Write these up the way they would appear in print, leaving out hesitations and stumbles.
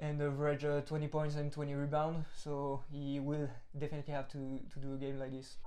and average 20 points and 20 rebounds. So he will definitely have to do a game like this.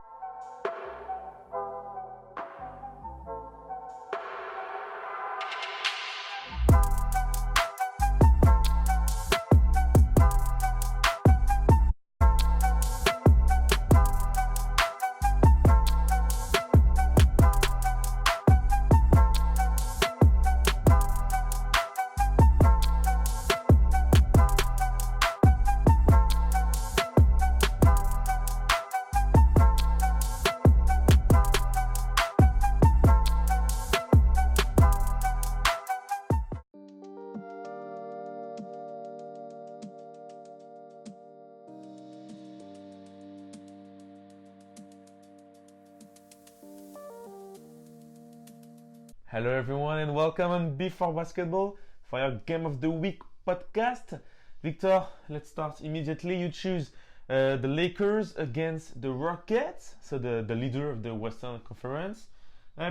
Hello everyone and welcome on Before Basketball for your Game of the Week podcast. Victor, let's start immediately. You choose the Lakers against the Rockets, so the leader of the Western Conference,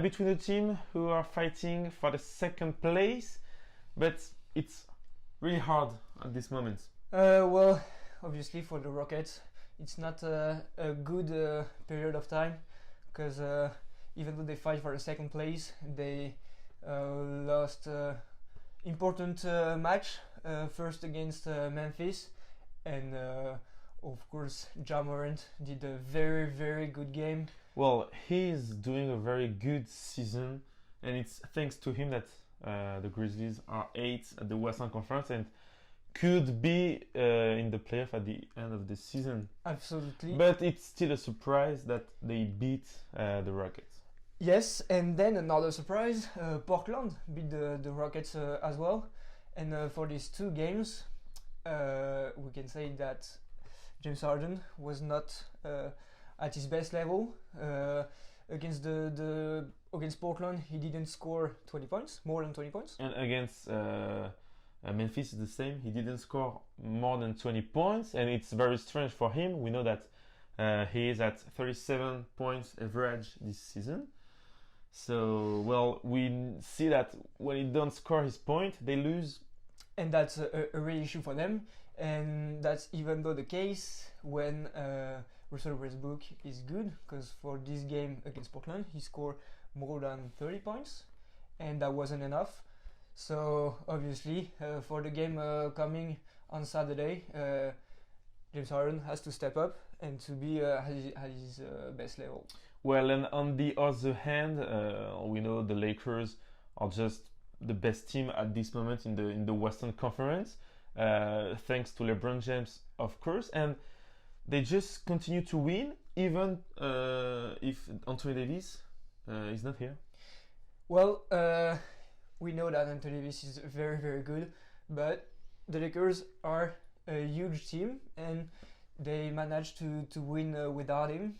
between the team who are fighting for the second place, but it's really hard at this moment. Well, obviously for the Rockets, it's not a good period of time because even though they fight for the second place, they lost important match, first against Memphis, and of course Ja Morant did a very good game. Well, he is doing a very good season, and it's thanks to him that the Grizzlies are 8th at the Western Conference and could be in the playoff at the end of the season. Absolutely. But it's still a surprise that they beat the Rockets. Yes, and then another surprise, Portland beat the Rockets as well. And for these two games, we can say that James Harden was not at his best level. Against Portland, he didn't score 20 points, more than 20 points. And against Memphis, the same. He didn't score more than 20 points, and it's very strange for him. We know that he is at 37 points average this season. So, well, we see that when he don't score his point, they lose. And that's a real issue for them. And that's even though the case when Russell Westbrook is good, because for this game against Portland, he scored more than 30 points, and that wasn't enough. So, obviously, for the game coming on Saturday, James Harden has to step up and to be at his best level. Well, and on the other hand, we know the Lakers are just the best team at this moment in the Western Conference, thanks to LeBron James, of course, and they just continue to win, even if Anthony Davis is not here. Well, we know that Anthony Davis is very good, but the Lakers are a huge team and they managed to win without him.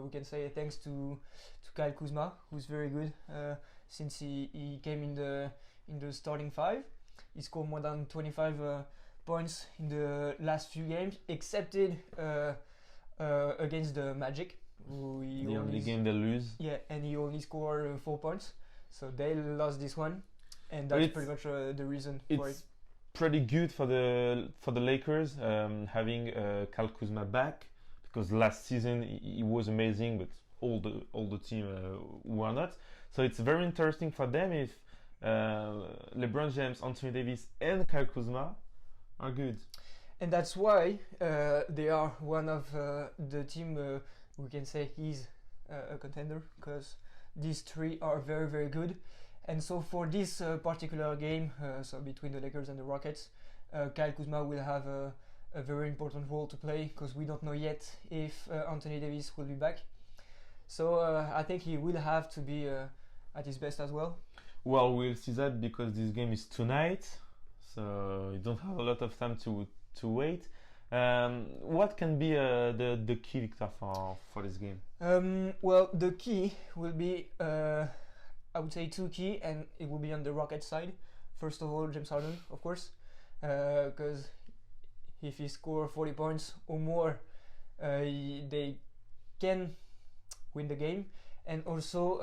We can say thanks to Kyle Kuzma, who's very good since he came in the starting five. He scored more than 25 points in the last few games, excepted against the Magic. The only game they lose. Yeah, and he only scored 4 points. So they lost this one, and that's pretty much the reason for it. Pretty good for the Lakers having Kyle Kuzma back, because last season he was amazing, but all the team were not. So it's very interesting for them if LeBron James, Anthony Davis, and Kyle Kuzma are good. And that's why they are one of the team we can say he's a contender, because these three are very good. And so for this particular game, so between the Lakers and the Rockets, Kyle Kuzma will have a very important role to play, because we don't know yet if Anthony Davis will be back. So I think he will have to be at his best as well. Well, we'll see that, because this game is tonight, so you don't have a lot of time to wait. What can be the key, Victor, for this game? Well, the key will be I would say two key, and it will be on the Rockets side. First of all, James Harden, of course, because if he scores 40 points or more, they can win the game. And also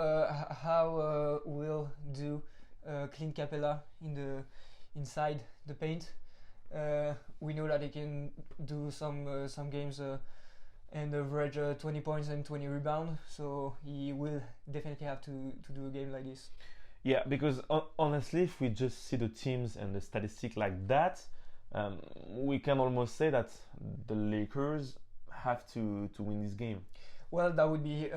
how will do Clint Capella inside the paint. we know that he can do some games and average 20 points and 20 rebounds. So he will definitely have to do a game like this. Yeah, because honestly, if we just see the teams and the statistics like that, we can almost say that the Lakers have to win this game. Well, that would be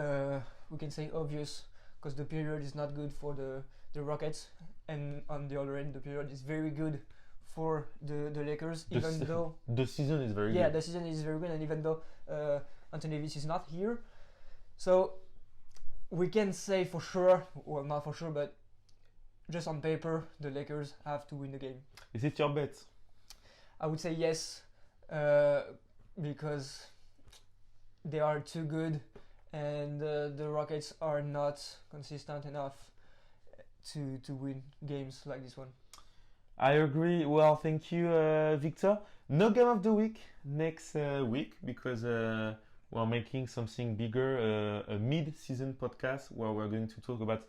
we can say obvious, because the period is not good for the Rockets, and on the other end, the period is very good for the Lakers. Even though the season is very yeah, good. the season is very good, and even though Anthony Davis is not here, so we can say for sure, well, not for sure, but just on paper, the Lakers have to win the game. Is it your bet? I would say yes, because they are too good, and the Rockets are not consistent enough to win games like this one. I agree. Well, thank you, Victor. No game of the week next week because we're making something bigger, a mid-season podcast where we're going to talk about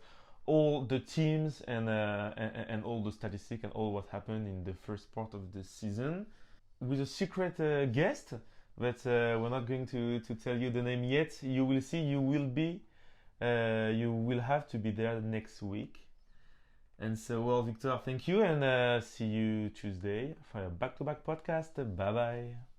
all the teams and all the statistics and all what happened in the first part of the season with a secret guest, but we're not going to tell you the name yet. You will see. You will have to be there next week. And so, well, Victor, thank you, and see you Tuesday for a back-to-back podcast. Bye bye.